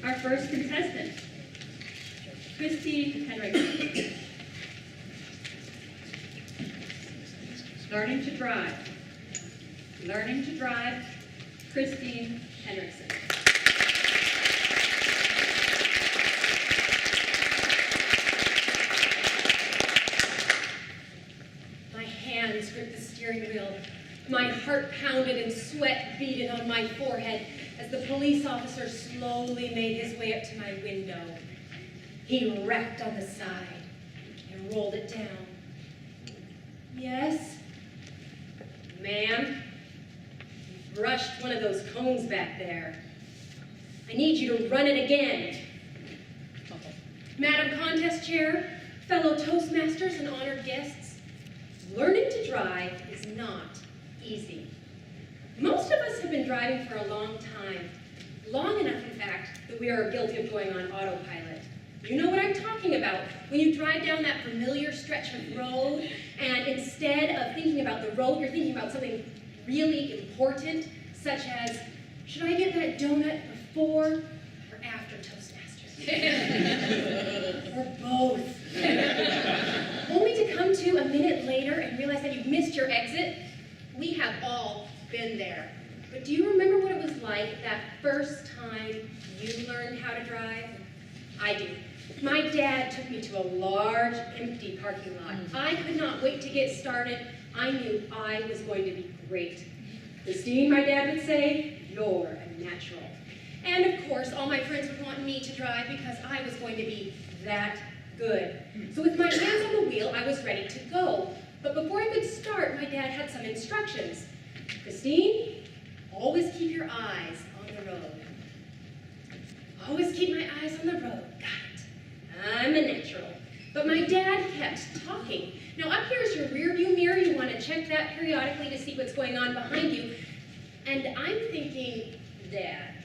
Our first contestant, Christy Henrichsen. Learning to drive. Learning to drive, Christy Henrichsen. My hands gripped the steering wheel. My heart pounded and sweat beaded on my forehead as the police officer slowly made his way up to my window. He rapped on the side and rolled it down. Yes? Ma'am, you brushed one of those cones back there. I need you to run it again. Madam Contest Chair, fellow Toastmasters and honored guests, learning to drive is not easy. Most of us have been driving for a long time. Long enough, in fact, that we are guilty of going on autopilot. You know what I'm talking about. When you drive down that familiar stretch of road, and instead of thinking about the road, you're thinking about something really important, such as, should I get that donut before or after Toastmasters? Or both. Only to come to a minute later and realize that you've missed your exit. We have all been there. But do you remember what it was like that first time you learned how to drive? I do. My dad took me to a large, empty parking lot. I could not wait to get started. I knew I was going to be great. Christine, my dad would say, you're a natural. And of course, all my friends would want me to drive because I was going to be that good. So with my hands on the wheel, I was ready to go. But before I could start, my dad had some instructions. Christine, always keep your eyes on the road. Always keep my eyes on the road. Got it. I'm a natural. But my dad kept talking. Now up here is your rear view mirror. You want to check that periodically to see what's going on behind you. And I'm thinking, Dad,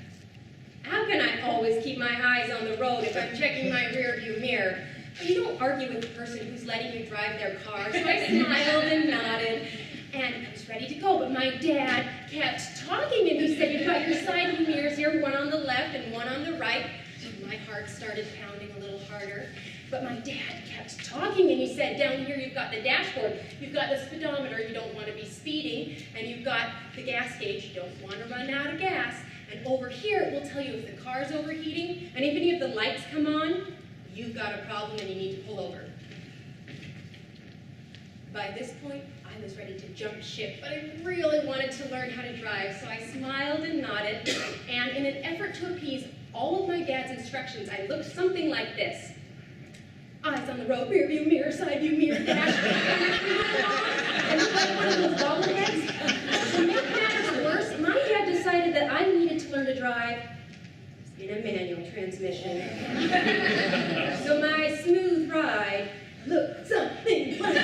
how can I always keep my eyes on the road if I'm checking my rear view mirror? But you don't argue with the person who's letting you drive their car. So I smiled and nodded, and I was ready to go. But my dad kept talking, and he said, you've got your side view mirrors here, one on the left and one on the right. And my heart started pounding a little harder. But my dad kept talking, and he said, down here you've got the dashboard, you've got the speedometer, you don't want to be speeding, and you've got the gas gauge, you don't want to run out of gas. And over here, it will tell you if the car's overheating, and if any of the lights come on, you've got a problem and you need to pull over. By this point, I was ready to jump ship, but I really wanted to learn how to drive, so I smiled and nodded, and in an effort to appease all of my dad's instructions, I looked something like this. Eyes on the road, rear view mirror, side view mirror, dash. And looked like one of those bobbleheads. To make matters worse, my dad decided that I needed to learn to drive in a manual transmission. So my smooth ride looked something like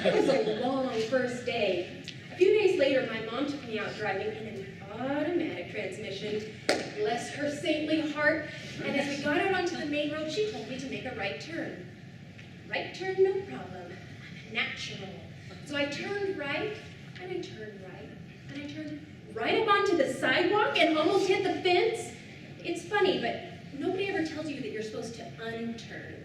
It was a long first day. A few days later, my mom took me out driving in an automatic transmission. Bless her saintly heart. And as we got out onto the main road, she told me to make a right turn. Right turn, no problem. I'm a natural. So I turned right, and I turned right, and I turned right up onto the sidewalk and almost hit the fence. It's funny, but nobody ever tells you that you're supposed to unturn.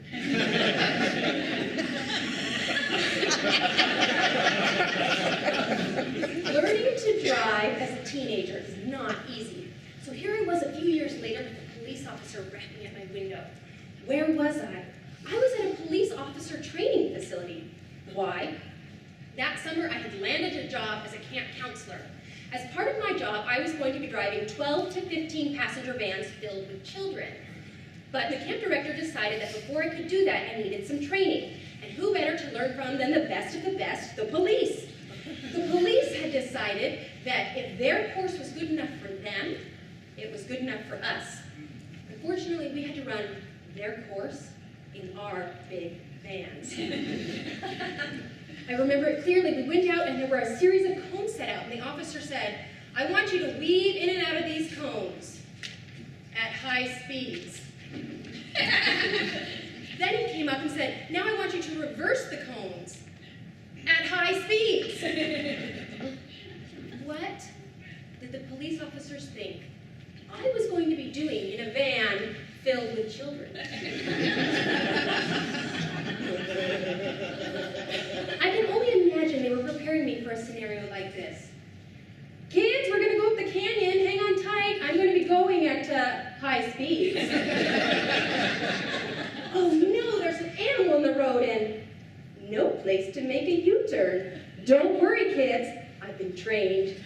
Learning to drive as a teenager is not easy. So here I was a few years later with a police officer rapping at my window. Where was I? I was at a police officer training facility. Why? That summer I had landed a job as a camp counselor. As part of my job, I was going to be driving 12 to 15 passenger vans filled with children. But the camp director decided that before I could do that, I needed some training. And who better to learn from than the best of the best, the police. The police had decided that if their course was good enough for them, it was good enough for us. Unfortunately, we had to run their course in our big vans. I remember it clearly. We went out and there were a series of cones set out, and the officer said, I want you to weave in and out of these cones at high speeds. Then he came up and said, now I want you to reverse the cones at high speeds. What did the police officers think I was going to be doing in a van filled with children. I can only imagine they were preparing me for a scenario like this. Kids, we're going to go up the canyon. Hang on tight. I'm going to be going at high speeds. Oh no, there's an animal in the road and no place to make a U-turn. Don't worry, kids. I've been trained.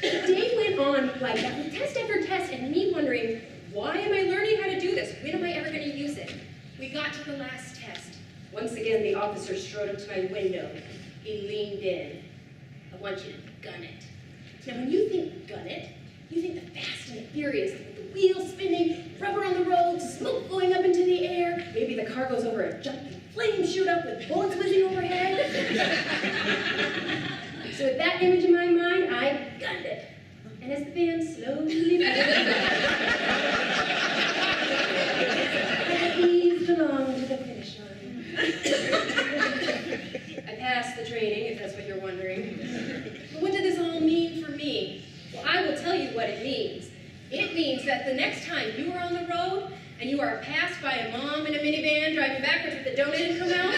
The day went on like that, with test after test, and me wondering, why am I learning how to do this? When am I ever going to use it? We got to the last test. Once again, the officer strode up to my window. He leaned in. I want you to gun it. Now, when you think gun it, you think the Fast and the Furious, with the wheels spinning, rubber on the road, smoke going up into the air, maybe the car goes over a jump and flames shoot up with bullets whizzing overhead. So with that image in my mind, I gunned it. And as the van slowly I eased along to the finish line. I passed the training, if that's what you're wondering. But what did this all mean for me? Well, I will tell you what it means. It means that the next time you are on the road and you are passed by a mom in a minivan driving backwards with a donut in her mouth,